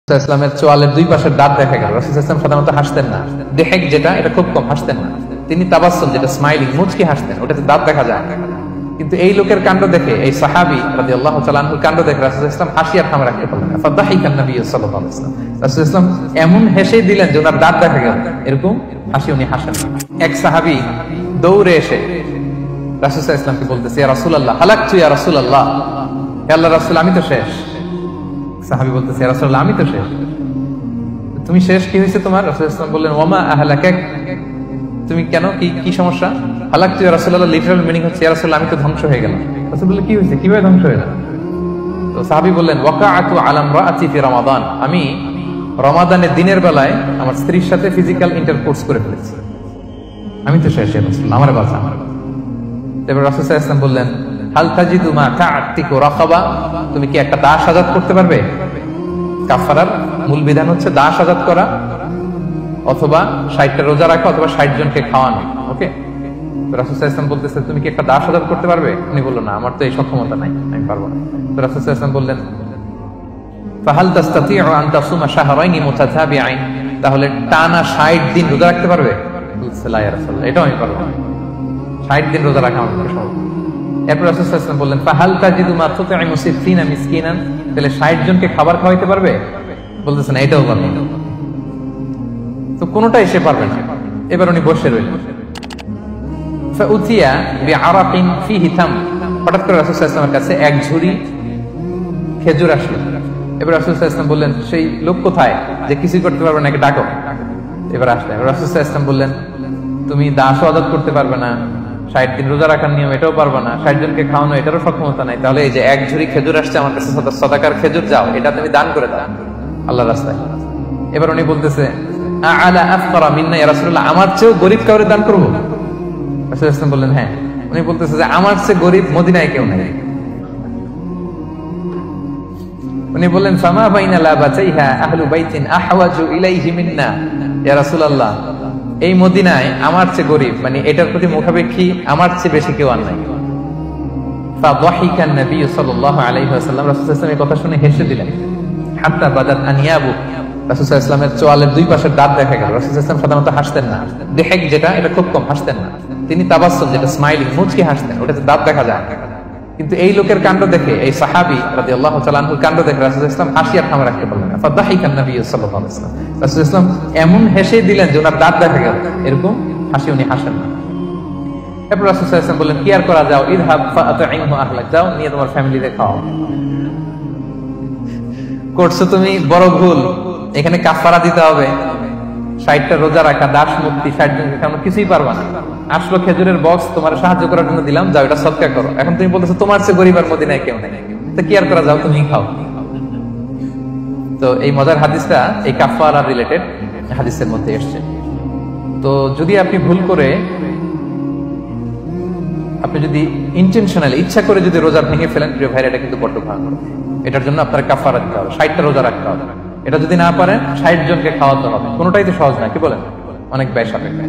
ইসলামের চোয়ালের দুই পাশের দাঁত দেখা গেল। রাসূল ইসলাম সাধারণত হাসতেন না, দেহেক যেটা এটা খুব কম হাসতেন না, তিনি তাবাসসুম যেটা স্মাইলিং মুচকি হাসতেন, ওটাতে দাঁত দেখা যায়। কিন্তু এই লোকের কাণ্ড দেখে, এই সাহাবী রাদিয়াল্লাহু তাআলা আনহুর কাণ্ড দেখে রাসূল ইসলাম হাসি আর থামে রাখতে পারলেন না। ফাদাহিকান নবী সাল্লাল্লাহু আলাইহি ওয়াসাল্লাম, রাসূল ইসলাম এমন হেসে দিলেন যে ওনার দাঁত দেখা গেল, এরকম হাসি উনি হাসেন না। এক সাহাবী দৌড়ে এসে রাসূল সাল্লাল্লাহু আলাইহি ওয়াসাল্লামকে বলতেছে, ইয়া রাসূলুল্লাহ হালাকতু ইয়া রাসূলুল্লাহ, হে আল্লাহর রাসূল আমি তো শেষ। সাহাবী বলতেছে, ইয়া রাসূলুল্লাহ আমি তো শেষ। তুমি শেষ, কি হয়েছে তোমার? রাসূল ইসলাম বললেন, ওয়ামা আহলাকাক, তুমি কেন, কি সমস্যা? হালাকতু ইয়া রাসূলুল্লাহ লিটারাল মিনিং হচ্ছে, ইয়া রাসূলুল্লাহ আমি তো ধ্বংস হয়ে গেলাম। রাসূল বললেন, কি হয়েছে, কিভাবে ধ্বংস হয়ে গেল? তো সাহাবী বললেন, ওয়াকাআতু আলা ইমরাআতি ফি রমাদান, আমি রমাদানের দিনের বেলায় আমার স্ত্রীর সাথে ফিজিক্যাল ইন্টারকোর্স করে ফেলেছি, আমি তো শেষ। ইয়া রাসূলুল্লাহ আমার বাঁচা। তারপর রাসূল সাল্লাল্লাহু আলাইহি ওয়াসাল্লাম বললেন, হাল তাজিদু মা কা'তিকু রাকাবা, তুমি কি একটা দাস আযাদ করতে পারবে? কাফারার মূল বিধান হচ্ছে দাস আযাদ করা, অথবা 60টা রোজা রাখা, অথবা 60 জনকে খাওয়ানো। ওকে, তো রাসূল সাল্লাল্লাহু আলাইহি ওয়াসাল্লাম বলতেছে, তুমি কি একটা দাস আযাদ করতে পারবে? উনি বলল, না আমার তো এই সক্ষমতা নাই, আমি পারবো না। তো রাসূল সাল্লাল্লাহু আলাইহি ওয়াসাল্লাম বললেন, ফাহাল তাসতাতিউ আন তাসুমা শাহরাইনি মুতাতাবিআইন, তাহলে টানা 60 দিন রোজা রাখতে পারবে? বলছে, লা ইয়া রাসূলুল্লাহ, এটাও আমি পারবো না, 60 দিন রোজা রাখা আমার পক্ষে সম্ভব। এরপর রাসূল সাল্লাল্লাহু আলাইহি ওয়াসাল্লাম বললেন, ফাহাল তাজিদু মা তুতঈমু 60 মিসকিনান, তাহলে 60 জনকে খাবার খাওয়াইতে পারবে? বলতেছে, না এটাও পারবো না। তো কোনটাই সে পারবে না। এবার উনি বসে রইলেন। ফাউতিয়া বিআরাকিন ফিহি তাম, হঠাৎ করে রাসূল সাল্লাল্লাহু আলাইহি ওয়াসাল্লামের কাছে এক ঝুড়ি খেজুর আসলো। এবার রাসূল সাল্লাল্লাহু আলাইহি ওয়াসাল্লাম বললেন, সেই লোক কোথায় যে কিছুই করতে পারবে না, একে ডাকো। এবার আসলেন। রাসূল সাল্লাল্লাহু আলাইহি ওয়াসাল্লাম বললেন, তুমি দাস আযাদ করতে পারবে না, 60 দিন রোজা রাখার নিয়ম এটাও পারবে না, 60 জনকে খাওয়ানো এটারও সক্ষমতা নাই, তাহলে এই যে এক ঝুড়ি খেজুর আসছে আমার কাছে, সাদাকার খেজুর, যাও এটা তুমি দান করে দাও আল্লাহর রাস্তায়। এবার উনি বলতেছে, আ'লা আফকারা মিন্না ইয়া রাসূলুল্লাহ, আমার চেয়েও গরীব কাউরে দান করব? রাসূল সাল্লাল্লাহু আলাইহি ওয়াসাল্লাম বললেন, হ্যাঁ। উনি বলতেছে যে আমার চেয়ে গরীব মদিনায় কেউ নাই। উনি বললেন, ফামা বাইনা লাবাতাইহা আহলু বাইতিন আহওয়াজু ইলাইহি মিন্না ইয়া রাসূলুল্লাহ, এই মদিনায় আমার চেয়ে গরীব, মানে এটার প্রতি মুখাপেক্ষী আমার চেয়ে বেশি কেউ আর নাই। ফাদাহিকান নবী সাল্লাল্লাহু আলাইহি ওয়াসাল্লাম, রাসূল সাল্লাল্লাহু আলাইহি ওয়াসাল্লাম এই কথা শুনে হেসে দিলেন। হাত্তা বাদাত আনিয়াবু, রাসূল সাল্লাল্লাহু আলাইহি ওয়াসাল্লামের চোয়ালের দুই পাশের দাঁত দেখা গেল। রাসূল সাল্লাল্লাহু আলাইহি ওয়াসাল্লাম সাধারণত হাসতেন না, দেহেক যেটা এটা খুব কম হাসতেন না, তিনি তাবাসসুম যেটা স্মাইলিং মুচকি হাসতেন, ওটাতে দাঁত দেখা যায়। কিন্তু এই লোকের কাণ্ড দেখে, এই সাহাবী রাদিয়াল্লাহু তাআলা আনহুর কাণ্ড দেখে রাসূল সাল্লাল্লাহু আলাইহি ওয়াসাল্লাম হাসি আর থামে রাখতে পারলেন না। ফাদাহিকান নবী সাল্লাল্লাহু আলাইহি ওয়াসাল্লাম, রাসূল সাল্লাল্লাহু আলাইহি ওয়াসাল্লাম এমন হেসে দিলেন যে ওনার দাঁত দেখা গেল, এরকম হাসি উনি হাসেন না। এরপর রাসূল সাল্লাল্লাহু আলাইহি ওয়াসাল্লাম বললেন, কি আর করা, যাও, ইযহাব ফাআতঈমহু আহলাক, যাও নিয়ে তোমার ফ্যামিলিতে খাও। করছো তুমি বড় ভুল, এখানে কাফারা দিতে হবে, 60টা রোজা রাখা, দাস মুক্তি, 60 জনকে খাওয়ানো, কিছুই পারবা না। আসলো খেজুরের বক্স, তোমার সাহায্য করার জন্য দিলাম, যাও এটা সদকা করো। এখন তুমি বলতেছো তোমার চেয়ে গরীব আর মদিনায় কেউ নেই, তো কি আর করা, যাও তুমি খাও। তো এই মজার হাদিসটা এই কাফারা রিলেটেড হাদিসের মধ্যে এসেছে। তো যদি আপনি ভুল করে, আপনি যদি ইন্টেনশনালি ইচ্ছা করে যদি রোজা ভেঙে ফেলেন, প্রিয় ভাইরা, এটা কিন্তু বড্ড ভয়ঙ্কর। এটার জন্য আপনার কাফারা দিতে হবে, 60টা রোজা রাখতে হবে। এটা যদি না পারেন 60 জনকে খাওয়াতে হবে। কোনোটাই তো সহজ না, কি বলেন? অনেক ব্যয় সাপেক্ষ।